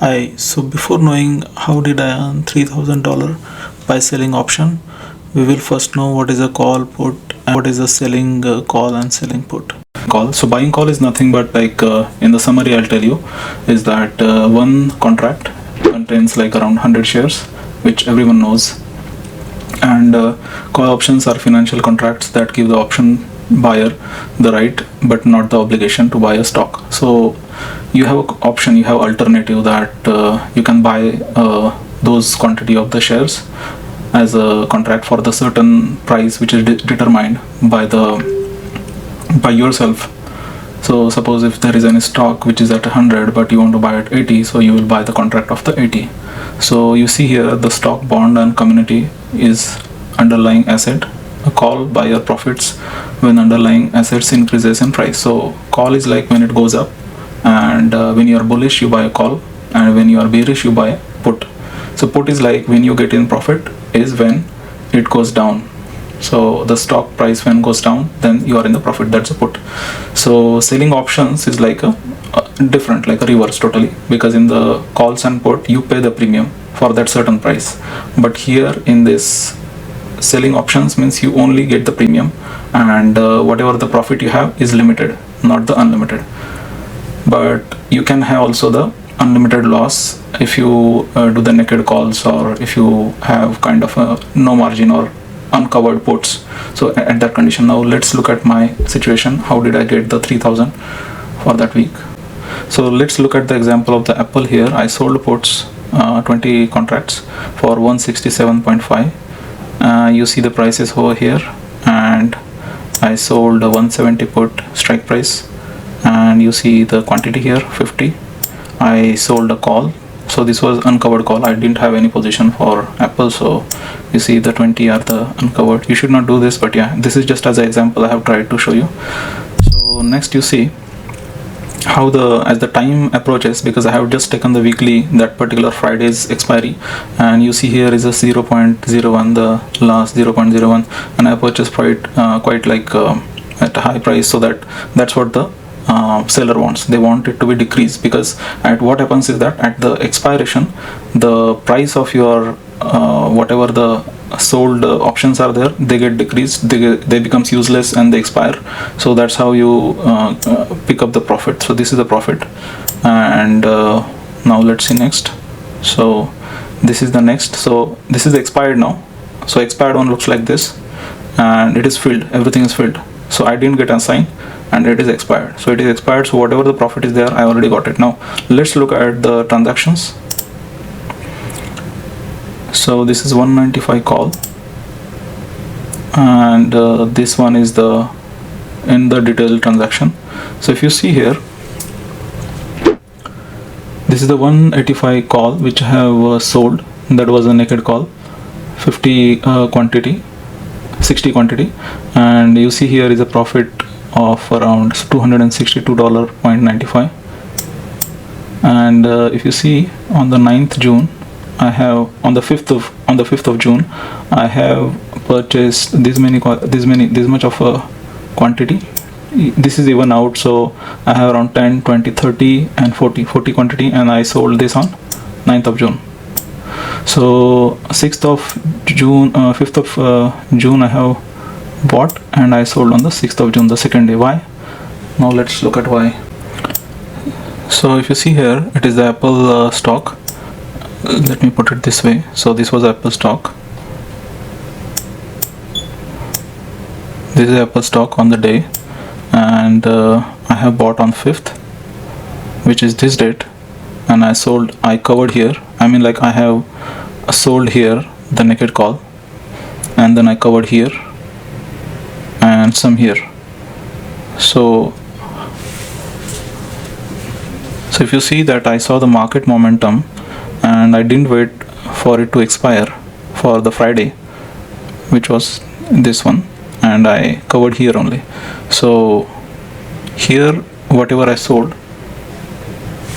Hi, so before knowing how did I earn $3,000 by selling option, we will first know what is a call put and what is a selling call and selling put. Call. So buying call is nothing but in the summary I'll tell you is that one contract contains like around 100 shares, which everyone knows. And call options are financial contracts that give the option buyer the right but not the obligation to buy a stock. So you have an option, you have alternative that you can buy those quantity of the shares as a contract for the certain price which is determined by yourself. So suppose if there is any stock which is at 100 but you want to buy at 80, so you will buy the contract of the 80. So you see here the stock, bond and community is underlying asset. A call buyer profits when underlying assets increases in price. So call is like when it goes up, and when you are bullish you buy a call, and when you are bearish you buy a put. So put is like when you get in profit is when it goes down. So the stock price when goes down, then you are in the profit. That's a put. So selling options is like a different, like a reverse totally, because in the calls and put you pay the premium for that certain price, but here in this selling options means you only get the premium, and whatever the profit you have is limited, not the unlimited. But you can have also the unlimited loss if you do the naked calls, or if you have kind of a no margin or uncovered puts. So at that condition, now let's look at my situation. How did I get the 3000 for that week? So let's look at the example of the Apple here. I sold puts 20 contracts for 167.5. You see the prices over here, and I sold a 170 put strike price, and you see the quantity here 50. I sold a call, so this was uncovered call. I didn't have any position for Apple, so you see the 20 are the uncovered. You should not do this, but yeah, this is just as an example I have tried to show you. So next you see how as the time approaches, because I have just taken the weekly, that particular Friday's expiry, and you see here is a 0.01, the last 0.01, and I purchased quite like at a high price, so that's what the seller wants. They want it to be decreased, because at what happens is that at the expiration the price of your whatever the sold options are there, they get decreased, they becomes useless and they expire. So that's how you pick up the profit. So this is the profit, and now let's see next. So this is the next. So this is the expired now. So expired one looks like this, and it is filled, everything is filled. So I didn't get assigned, and it is expired. So it is expired, so whatever the profit is there, I already got it. Now let's look at the transactions. So this is 195 call, and this one is the in the detailed transaction. So if you see here, this is the 185 call which I have sold. That was a naked call, 50 quantity, 60 quantity, and you see here is a profit of around $262.95. and if you see on the 9th June, I have on the 5th of June I have purchased this much of a quantity. This is even out, so I have around 10, 20, 30 and 40 quantity, and I sold this on 9th of June. So 6th of June, 5th of June I have bought, and I sold on the 6th of June, the second day. Why? Now let's look at why. So if you see here, it is the Apple stock. Let me put it this way. So this was Apple stock. This is Apple stock on the day, and I have bought on 5th, which is this date, and I covered here. I mean, like, I have sold here the naked call, and then I covered here and some here. So if you see that I saw the market momentum, and I didn't wait for it to expire for the Friday, which was this one, and I covered here only. So here whatever I sold,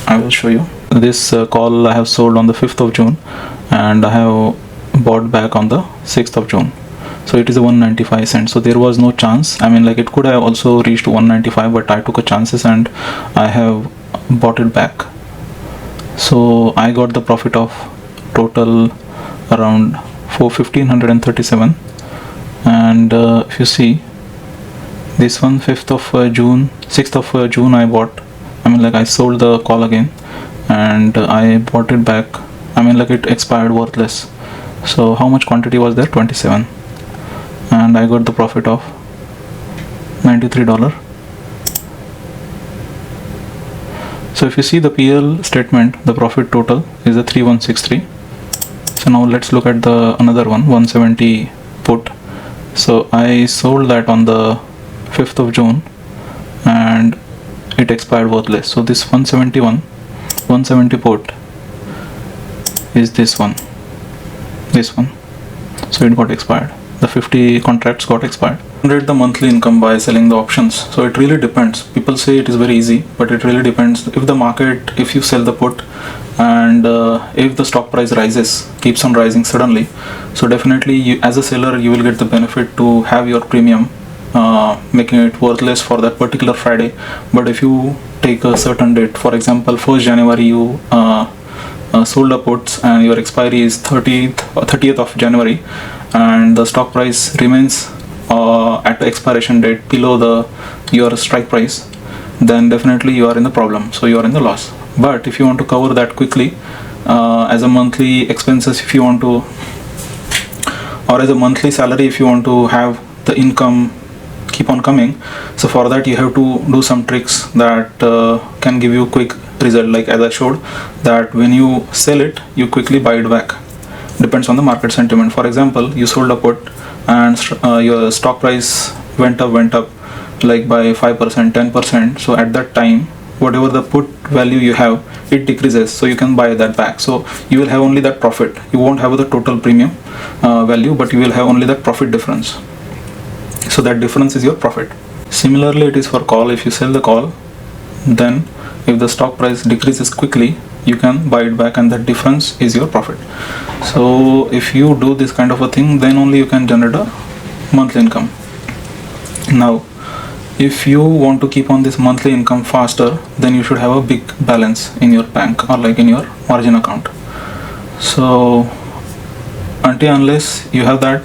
I will show you. This call I have sold on the 5th of June, and I have bought back on the 6th of June. So it is a 195 cents. So there was no chance. I mean, like, it could have also reached 195, but I took a chances and I have bought it back. So I got the profit of total around 1537. And if you see this one, 5th of June, 6th of June I bought. I sold the call again and I bought it back. It expired worthless. So how much quantity was there? 27. And I got the profit of $93. So if you see the PL statement, the profit total is a 3163. So now let's look at the another one, 170 put. So I sold that on the 5th of June and it expired worthless. So this 170 put is this one. So it got expired. The 50 contracts got expired. Generate the monthly income by selling the options. So it really depends. People say it is very easy, but it really depends. If you sell the put and if the stock price keeps on rising suddenly, so definitely you, as a seller, you will get the benefit to have your premium, making it worthless for that particular Friday. But if you take a certain date, for example 1st January, you sold the puts and your expiry is 30th of January, and the stock price remains at the expiration date below your strike price, then definitely you are in the problem, so you are in the loss. But if you want to cover that quickly as a monthly expenses, if you want to, or as a monthly salary, if you want to have the income keep on coming, so for that you have to do some tricks that can give you quick result. Like as I showed, that when you sell it, you quickly buy it back. Depends on the market sentiment. For example, you sold a put and your stock price went up like by 5%, 10%. So at that time, whatever the put value you have, it decreases, so you can buy that back. So you will have only that profit. You won't have the total premium value, but you will have only that profit difference. So that difference is your profit. Similarly, it is for call. If you sell the call, then if the stock price decreases quickly, you can buy it back, and that difference is your profit. So if you do this kind of a thing, then only you can generate a monthly income. Now if you want to keep on this monthly income faster, then you should have a big balance in your bank or like in your margin account. So until unless you have that,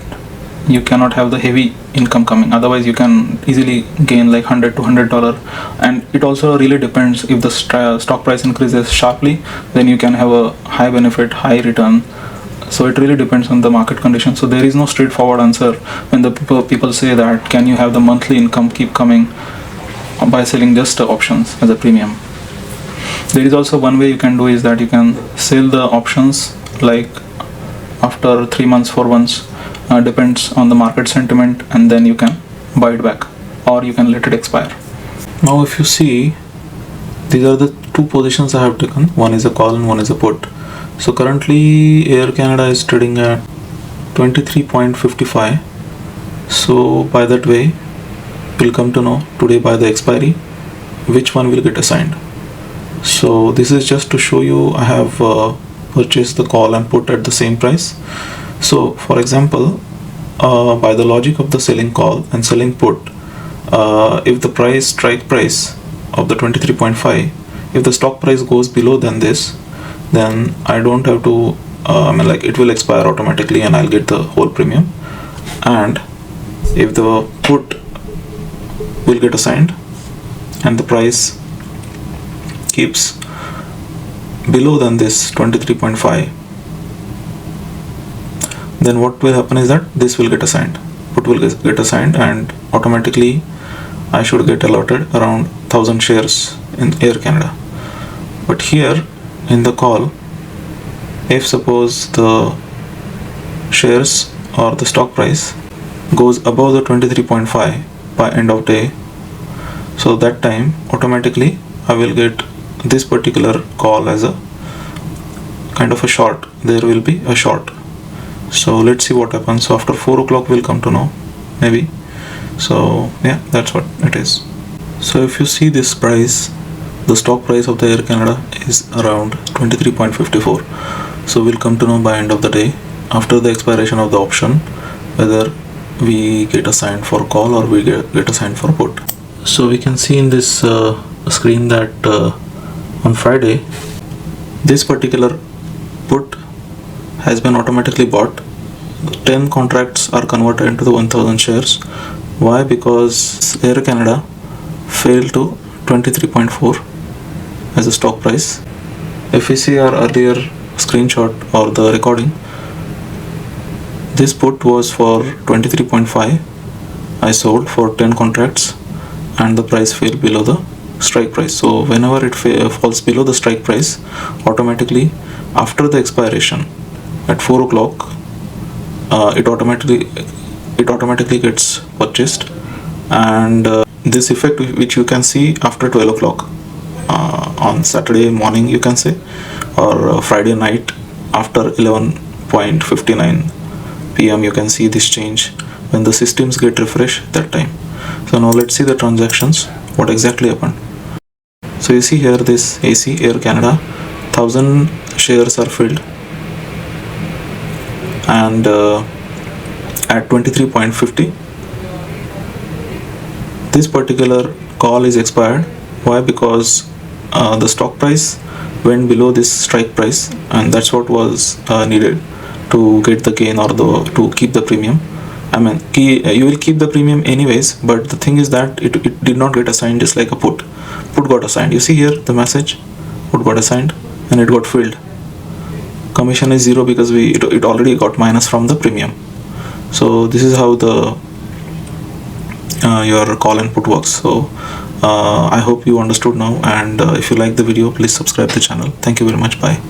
you cannot have the heavy income coming. Otherwise you can easily gain like $100 to $100. And it also really depends. If the stock price increases sharply, then you can have a high benefit, high return. So it really depends on the market conditions. So there is no straightforward answer when the people say that can you have the monthly income keep coming by selling just the options as a premium. There is also one way you can do is that you can sell the options like after 3 months, 4 months, depends on the market sentiment, and then you can buy it back or you can let it expire. Now if you see, these are the two positions I have taken. One is a call and one is a put. So currently Air Canada is trading at 23.55. So by that way, we'll come to know today by the expiry which one will get assigned. So this is just to show you I have purchased the call and put at the same price. So for example, by the logic of the selling call and selling put, if the strike price of the 23.5, if the stock price goes below than this, then I don't have to it will expire automatically and I'll get the whole premium. And if the put will get assigned and the price keeps below than this 23.5, then what will happen is that this will get assigned, put will get assigned, and automatically I should get allotted around 1000 shares in Air Canada. But here in the call, if suppose the shares or the stock price goes above the 23.5 by end of day, so that time automatically I will get this particular call as a kind of a short. There will be a short. So let's see what happens. So after 4 o'clock we'll come to know, maybe. So yeah, that's what it is. So if you see this price, the stock price of the Air Canada is around 23.54. So we'll come to know by end of the day, after the expiration of the option, whether we get assigned for call or we get assigned for put. So we can see in this screen that on Friday This particular put has been automatically bought. 10 contracts are converted into the 1000 shares. Why? Because Air Canada failed to 23.4 as a stock price. If we see our earlier screenshot or the recording, this put was for 23.5. I sold for 10 contracts and the price fell below the strike price. So whenever it falls below the strike price, automatically after the expiration at 4 o'clock, it automatically gets purchased, and this effect which you can see after 12 o'clock on Saturday morning, you can say, or Friday night after 11:59 p.m. you can see this change when the systems get refreshed that time. So now let's see the transactions, what exactly happened. So you see here this AC Air Canada 1000 shares are filled, and at 23.50 this particular call is expired. Why? Because the stock price went below this strike price, and that's what was needed to get the gain or to keep the premium. I mean, you will keep the premium anyways, but the thing is that it did not get assigned, just like a put got assigned. You see here the message, put got assigned and it got filled. Commission is 0 because it already got minus from the premium. So this is how the your call and put works. So I hope you understood now, and if you like the video, please subscribe the channel. Thank you very much. Bye.